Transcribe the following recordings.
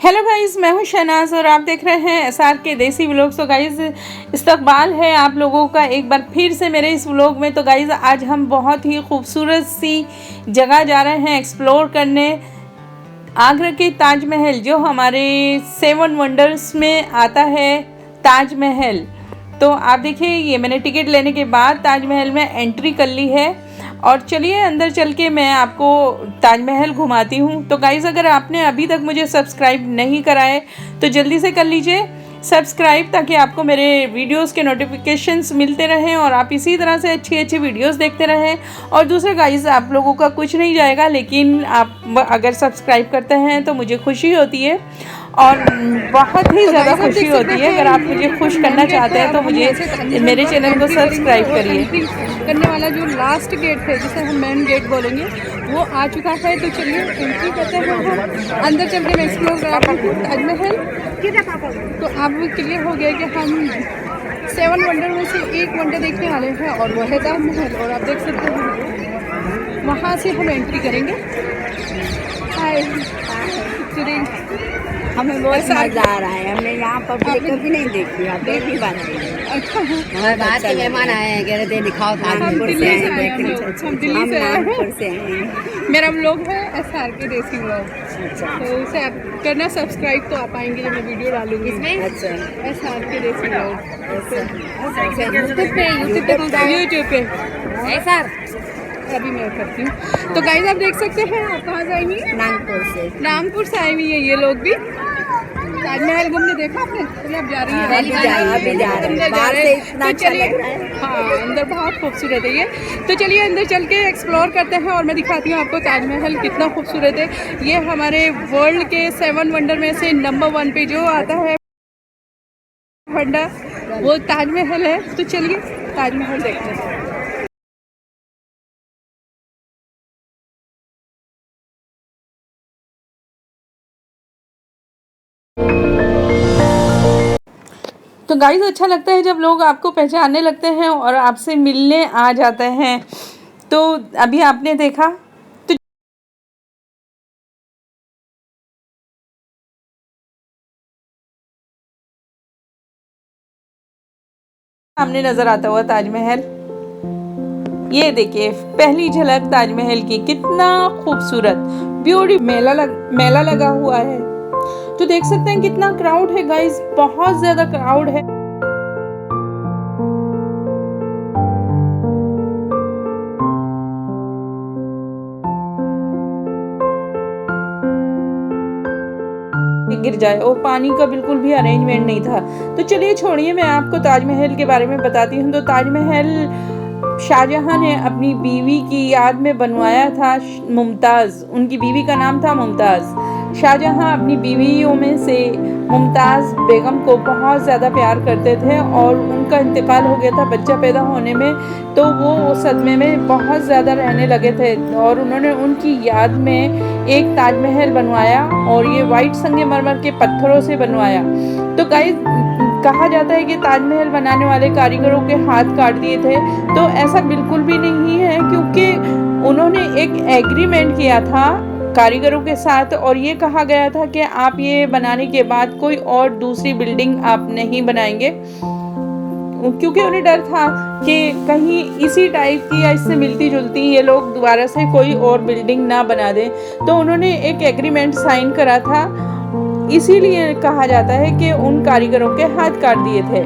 Hello guys, मैं हूं शहनाज और आप देख रहे हैं एसआर के देसी व्लॉग्स। तो गाइज़ इस्तकबाल है आप लोगों का एक बार फिर से मेरे इस व्लॉग में। तो गाइज़ आज हम बहुत ही खूबसूरत सी जगह जा रहे हैं एक्सप्लोर करने, आगरा के ताजमहल, जो हमारे 7 वंडर्स में आता है ताजमहल। तो आप देखिए, ये मैंने टिकट लेने के बाद ताजमहल में एंट्री कर ली है और चलिए अंदर चल के मैं आपको ताजमहल घुमाती हूँ। तो गाइज़ अगर आपने अभी तक मुझे सब्सक्राइब नहीं करा है तो जल्दी से कर लीजिए सब्सक्राइब, ताकि आपको मेरे वीडियोस के नोटिफिकेशंस मिलते रहें और आप इसी तरह से अच्छी अच्छी वीडियोस देखते रहें। और दूसरा गाइज़, आप लोगों का कुछ नहीं जाएगा, लेकिन आप अगर सब्सक्राइब करते हैं तो मुझे खुशी होती है और बहुत ही ज़्यादा खुशी होती है। अगर आप मुझे खुश करना चाहते हैं तो मुझे मेरे चैनल को सब्सक्राइब करिए। करने वाला जो लास्ट गेट है, जिसे हम मेन गेट बोलेंगे, वो आ चुका है। तो चलिए एंट्री करते हैं हम अंदर, चल के मैं एक्सप्लोर कराती हूँ ताजमहल। तो अब क्लियर हो गया कि हम 7 वंडर में से एक वंडर देखने वाले हैं और वो है ताजमहल। और आप देख सकते हैं वहाँ से हम एंट्री करेंगे। हमें बहुत मजा आ रहा है। हमने यहाँ पब्लिक कभी नहीं देखी, आप पहली बार आई हैं। अच्छा, हमारे बाहर के मेहमान आए हैं, कह रहे थे दिखाओ हम दिल्ली से आए हैं। नागपुर से आए हैं। मेरा व्लॉग है एसआर के देसी व्लॉग, तो उसे आप करना सब्सक्राइब, तो आप आएंगे जब मैं वीडियो डालूंगी इसमें। अच्छा, एसआर के देसी व्लॉग यूट्यूब पे सर अभी मैं करती हूँ। तो गाइस आप देख सकते हैं, आप कहाँ से आएंगी? नागपुर से आई हुई है ये लोग भी। ताजमहल घूमने देखा आपने? चलिए आप जा रही है, अंदर जा रहे हैं। तो चलिए, हाँ अंदर बहुत खूबसूरत है ये। तो चलिए अंदर चल के एक्सप्लोर करते हैं और मैं दिखाती हूँ आपको ताजमहल कितना खूबसूरत है। ये हमारे वर्ल्ड के 7 वंडर में से नंबर 1 पे जो आता है वंडर, वो ताजमहल है। तो चलिए ताजमहल देखते हैं। तो गाइस अच्छा लगता है जब लोग आपको पहचानने लगते हैं और आपसे मिलने आ जाते हैं। तो अभी आपने देखा तो सामने नजर आता हुआ ताजमहल, ये देखिए पहली झलक ताजमहल की, कितना खूबसूरत ब्यूटी। मेला लगा हुआ है, तो देख सकते हैं कितना क्राउड है गाइस, बहुत ज्यादा क्राउड है। गिर जाए, और पानी का बिल्कुल भी अरेंजमेंट नहीं था। तो चलिए छोड़िए, मैं आपको ताजमहल के बारे में बताती हूँ। तो ताजमहल शाहजहां ने अपनी बीवी की याद में बनवाया था। मुमताज़, उनकी बीवी का नाम था मुमताज़। शाहजहां अपनी बीवियों में से मुमताज़ बेगम को बहुत ज़्यादा प्यार करते थे और उनका इंतकाल हो गया था बच्चा पैदा होने में। तो वो सदमे में बहुत ज़्यादा रहने लगे थे और उन्होंने उनकी याद में एक ताजमहल बनवाया, और ये वाइट संगमरमर के पत्थरों से बनवाया। तो गाइस कहा जाता है कि ताजमहल बनाने वाले कारीगरों के हाथ काट दिए थे। तो ऐसा बिल्कुल भी नहीं है, क्योंकि उन्होंने एक एग्रीमेंट किया था कारीगरों के साथ, और ये कहा गया था कि आप ये बनाने के बाद कोई और दूसरी बिल्डिंग आप नहीं बनाएंगे, क्योंकि उन्हें डर था कि कहीं इसी टाइप की या इससे मिलती जुलती ये लोग दोबारा से कोई और बिल्डिंग ना बना दें। तो उन्होंने एक एग्रीमेंट साइन करा था, इसीलिए कहा जाता है कि उन कारीगरों के हाथ काट दिए थे,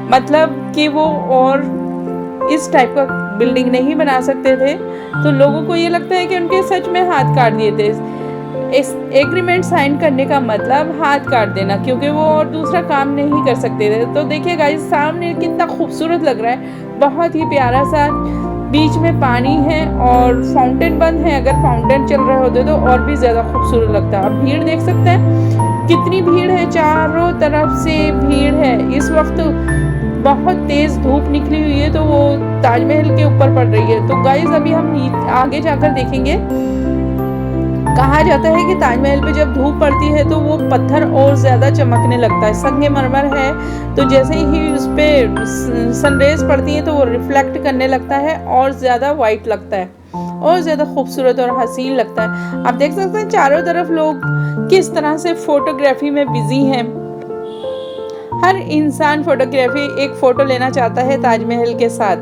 मतलब कि वो और इस टाइप का बिल्डिंग नहीं बना सकते थे। तो लोगों को ये लगता है कि उनके सच में हाथ काट दिए थे। इस एग्रीमेंट साइन करने का मतलब हाथ काट देना, क्योंकि वो और दूसरा काम नहीं कर सकते थे। तो देखिए गाइस सामने कितना खूबसूरत लग रहा है, बहुत ही प्यारा सा। बीच में पानी है और फाउंटेन बंद है, अगर फाउंटेन चल रहे होते तो और भी ज़्यादा खूबसूरत लगता। अब भीड़ देख सकते हैं कितनी भीड़ है, चारों तरफ से भीड़ है। इस वक्त बहुत तेज़ धूप निकली हुई है, तो वो ताजमहल के ऊपर पड़ रही है। तो गाइस अभी हम आगे जाकर देखेंगे। कहा जाता है कि ताजमहल पे जब धूप पड़ती है तो वो पत्थर और ज़्यादा चमकने लगता है। संगमरमर है, तो जैसे ही उस पर सनरेज पड़ती है तो वो रिफ्लेक्ट करने लगता है और ज़्यादा वाइट लगता है। और ज़्यादा खूबसूरत और हसीन लगता है। आप देख सकते हैं चारों तरफ लोग किस तरह से फोटोग्राफी में बिजी हैं। हर इंसान फोटोग्राफी एक फ़ोटो लेना चाहता है ताजमहल के साथ।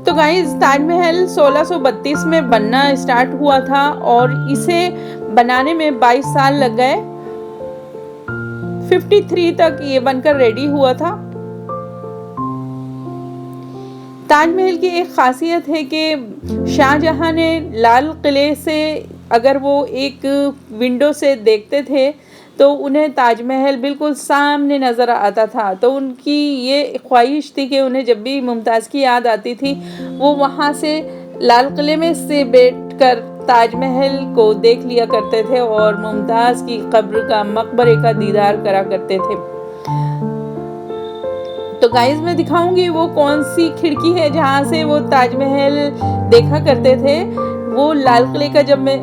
तो गाइस ताजमहल 1632 में बनना स्टार्ट हुआ था और इसे बनाने में 22 साल लग गए। 53 तक ये बनकर रेडी हुआ था। ताजमहल की एक खासियत है कि शाहजहां ने लाल किले से अगर वो एक विंडो से देखते थे तो उन्हें ताजमहल बिल्कुल सामने नज़र आता था। तो उनकी ये ख्वाहिश थी कि उन्हें जब भी मुमताज़ की याद आती थी वो वहाँ से लाल किले में से बैठकर ताजमहल को देख लिया करते थे और मुमताज़ की कब्र का मकबरे का दीदार करा करते थे। तो गाइस मैं दिखाऊंगी वो कौन सी खिड़की है जहाँ से वो ताजमहल देखा करते थे। वो लाल किले का जब मैं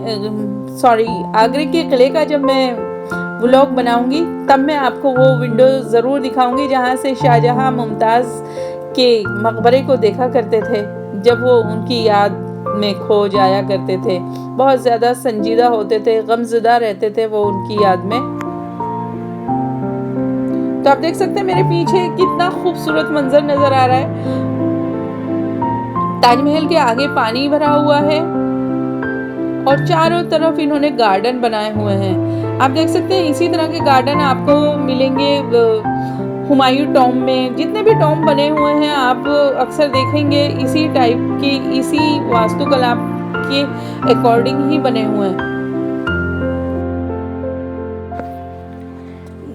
आगरे के किले का जब मैं व्लॉग बनाऊंगी तब मैं आपको वो विंडो ज़रूर दिखाऊंगी जहाँ से शाहजहां मुमताज़ के मकबरे को देखा करते थे जब वो उनकी याद में खो जाया करते थे। बहुत ज़्यादा संजीदा होते थे, गमज़दा रहते थे वो उनकी याद में। तो आप देख सकते हैं मेरे पीछे कितना खूबसूरत मंजर नज़र आ रहा है। ताजमहल के आगे पानी भरा हुआ है और चारों तरफ इन्होंने गार्डन बनाए हुए हैं। आप देख सकते हैं इसी तरह के गार्डन आपको मिलेंगे हुमायूं टॉम्ब में। जितने भी टॉम्ब बने हुए हैं आप अक्सर देखेंगे इसी टाइप की, इसी वास्तुकला के अकॉर्डिंग ही बने हुए हैं।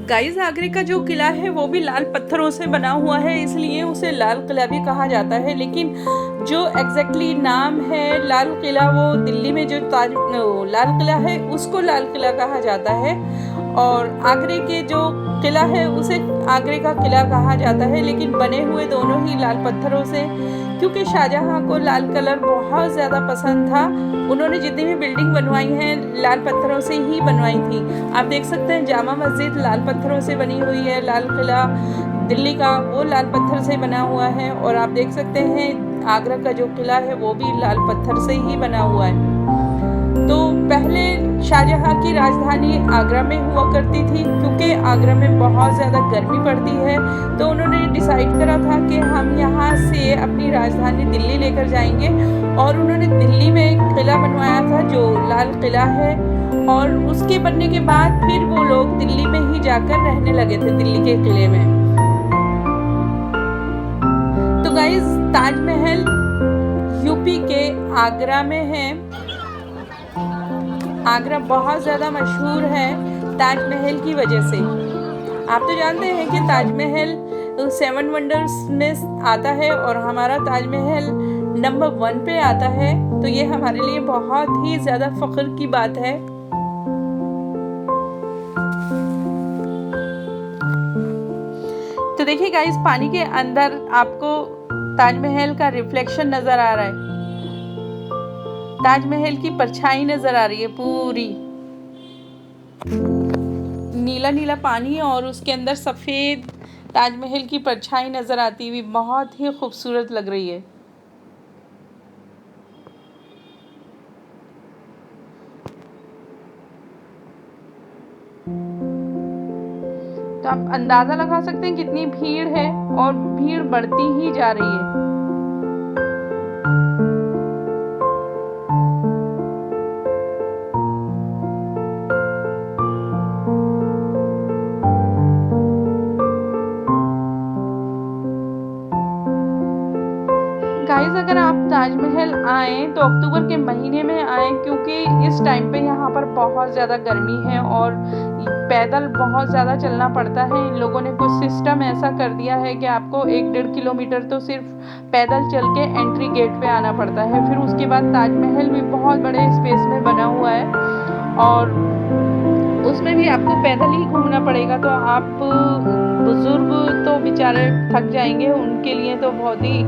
गाइस आगरे का जो किला है वो भी लाल पत्थरों से बना हुआ है, इसलिए उसे लाल किला भी कहा जाता है। लेकिन जो एग्जैक्टली नाम है लाल किला, वो दिल्ली में जो लाल किला है उसको लाल किला कहा जाता है और आगरे के जो किला है उसे आगरे का किला कहा जाता है। लेकिन बने हुए दोनों ही लाल पत्थरों से, क्योंकि शाहजहां को लाल कलर बहुत ज़्यादा पसंद था। उन्होंने जितनी भी बिल्डिंग बनवाई हैं लाल पत्थरों से ही बनवाई थी। आप देख सकते हैं जामा मस्जिद लाल पत्थरों से बनी हुई है, लाल किला दिल्ली का वो लाल पत्थर से बना हुआ है और आप देख सकते हैं आगरा का जो किला है वो भी लाल पत्थर से ही बना हुआ है। तो पहले शाहजहां की राजधानी आगरा में हुआ करती थी, क्योंकि आगरा में बहुत ज़्यादा गर्मी पड़ती है तो उन्होंने डिसाइड करा था कि हम यहाँ से अपनी राजधानी दिल्ली लेकर जाएंगे और उन्होंने दिल्ली में एक किला बनवाया था जो लाल किला है और उसके बनने के बाद फिर वो लोग दिल्ली में ही जाकर रहने लगे थे, दिल्ली के किले में। तो गाइस ताजमहल यूपी के आगरा में है। आगरा बहुत ज़्यादा मशहूर है ताजमहल की वजह से। आप तो जानते हैं कि ताजमहल 7 वंडर्स में आता है और हमारा ताजमहल नंबर 1 पे आता है, तो ये हमारे लिए बहुत ही ज़्यादा फ़ख्र की बात है। तो देखिए गाइस पानी के अंदर आपको ताजमहल का रिफ्लेक्शन नज़र आ रहा है, ताजमहल की परछाई नजर आ रही है, पूरी नीला नीला पानी और उसके अंदर सफ़ेद ताजमहल की परछाई नज़र आती हुई बहुत ही खूबसूरत लग रही है। तो आप अंदाज़ा लगा सकते हैं कितनी भीड़ है और भीड़ बढ़ती ही जा रही है। गाइस अगर आप ताजमहल आएँ तो अक्टूबर के महीने में आएँ, क्योंकि इस टाइम पे यहाँ पर बहुत ज़्यादा गर्मी है और पैदल बहुत ज़्यादा चलना पड़ता है। इन लोगों ने कुछ सिस्टम ऐसा कर दिया है कि आपको 1-1.5 किलोमीटर तो सिर्फ पैदल चल के एंट्री गेट पे आना पड़ता है। फिर उसके बाद ताजमहल भी बहुत बड़े स्पेस में बना हुआ है और उसमें भी आपको पैदल ही घूमना पड़ेगा। तो आप बुज़ुर्ग तो बेचारे थक जाएंगे, उनके लिए तो बहुत ही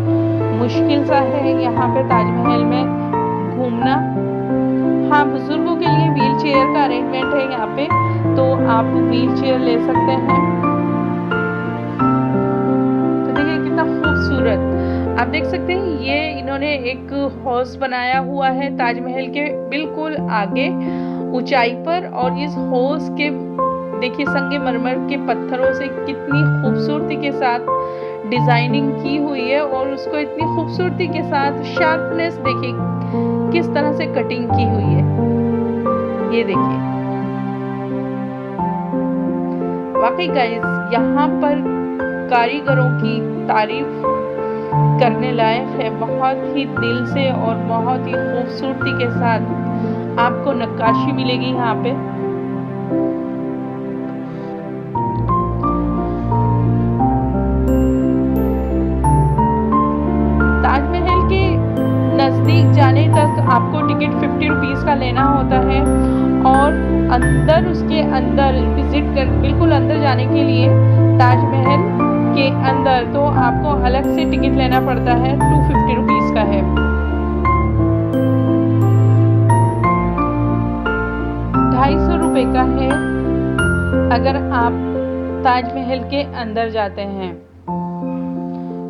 मुश्किल सा है यहाँ पे ताजमहल में घूमना। हाँ, बुजुर्गों के लिए व्हील चेयर का अरेंजमेंट है यहाँ पे, तो आप व्हील चेयर ले सकते हैं। तो देखिए कितना खूबसूरत। आप देख सकते हैं ये इन्होंने एक हाउस बनाया हुआ है ताजमहल के बिल्कुल आगे ऊंचाई पर, और इस हाउस के देखिए संगमरमर के पत्थरों से कितनी खूबसूरती के साथ डिजाइनिंग की हुई है, और उसको इतनी खूबसूरती के साथ शार्पनेस देखिए किस तरह से कटिंग की हुई है। ये देखिए वाकई गाइस यहाँ पर कारीगरों की तारीफ करने लायक है। बहुत ही दिल से और बहुत ही खूबसूरती के साथ आपको नक्काशी मिलेगी यहाँ पे। ताजमहल के नजदीक जाने तक आपको टिकट 50 रुपीज का लेना होता है, और अंदर उसके अंदर विजिट कर बिल्कुल अंदर जाने के लिए ताजमहल के अंदर तो आपको अलग से टिकट लेना पड़ता है, 250 रुपीज का है। 250 रुपए का है अगर आप ताजमहल के अंदर जाते हैं।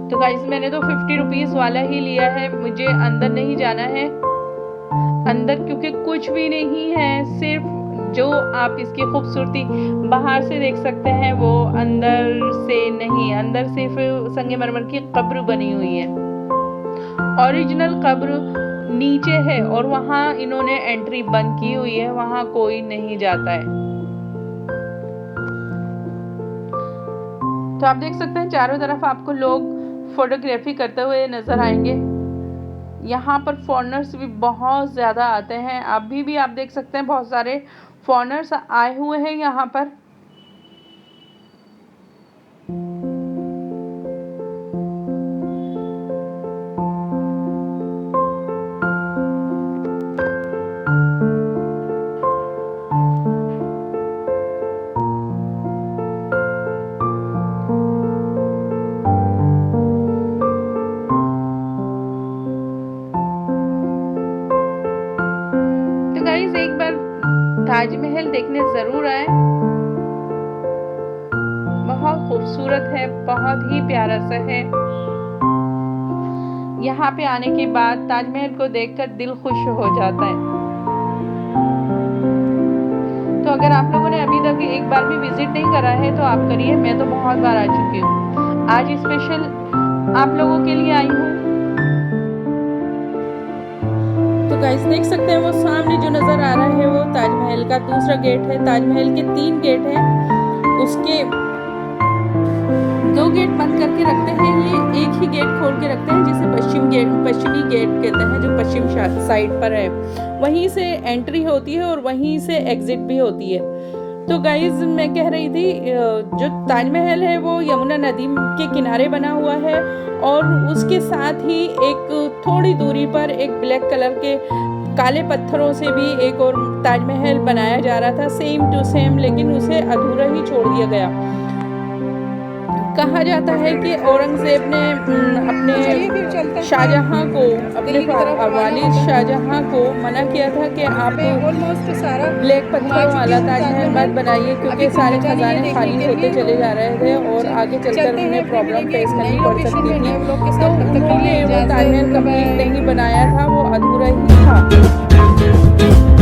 तो गाइस मैंने तो 50 रुपीज वाला ही लिया है, मुझे अंदर नहीं जाना है। अंदर क्योंकि कुछ भी नहीं है, सिर्फ जो आप इसकी खूबसूरती बाहर से देख सकते हैं वो अंदर से नहीं, अंदर सिर्फ संगमरमर की कब्र बनी हुई है। ओरिजिनल कब्र नीचे है और वहां इन्होंने एंट्री बंद की हुई है, वहां कोई नहीं जाता है। तो आप देख सकते हैं चारों तरफ आपको लोग फोटोग्राफी करते हुए नजर आएंगे। यहाँ पर फॉरेनर्स भी बहुत ज़्यादा आते हैं, अभी भी आप देख सकते हैं बहुत सारे फॉरेनर्स आए हुए हैं यहाँ पर। तो गाइस एक बार ताजमहल देखने जरूर आए, बहुत खूबसूरत है, बहुत ही प्यारा सा है। यहाँ पे आने के बाद ताजमहल को देखकर दिल खुश हो जाता है। तो अगर आप लोगों ने अभी तक एक बार भी विजिट नहीं करा है तो आप करिए, मैं तो बहुत बार आ चुकी हूँ, आज स्पेशल आप लोगों के लिए आई हूँ। तो गाइस देख सकते हैं वो सामने जो नज़र आ रहा है वो ताजमहल का दूसरा गेट है। ताजमहल के 3 गेट हैं, उसके 2 गेट बंद करके रखते हैं, ये एक ही गेट खोल के रखते हैं जिसे पश्चिमी गेट कहते हैं, जो पश्चिम साइड पर है। वहीं से एंट्री होती है और वहीं से एग्जिट भी होती है। तो गाइज मैं कह रही थी जो ताजमहल है वो यमुना नदी के किनारे बना हुआ है, और उसके साथ ही एक थोड़ी दूरी पर एक ब्लैक कलर के काले पत्थरों से भी एक और ताजमहल बनाया जा रहा था, सेम टू सेम, लेकिन उसे अधूरा ही छोड़ दिया गया। कहा जाता है कि औरंगजेब ने अपने शाहजहां को, अपने वालिद शाहजहां को मना किया था कि आप ब्लैक पत्थरों वाला ताजमहल मत बनाइए, क्योंकि सारे खजाने खाली होते चले जा रहे थे और आगे चलकर उन्हें प्रॉब्लम फेस करनी पड़ सकती थी। तो उन्होंने वो ताजमहल कंप्लीट नहीं बनाया था, वो अधूरा ही था।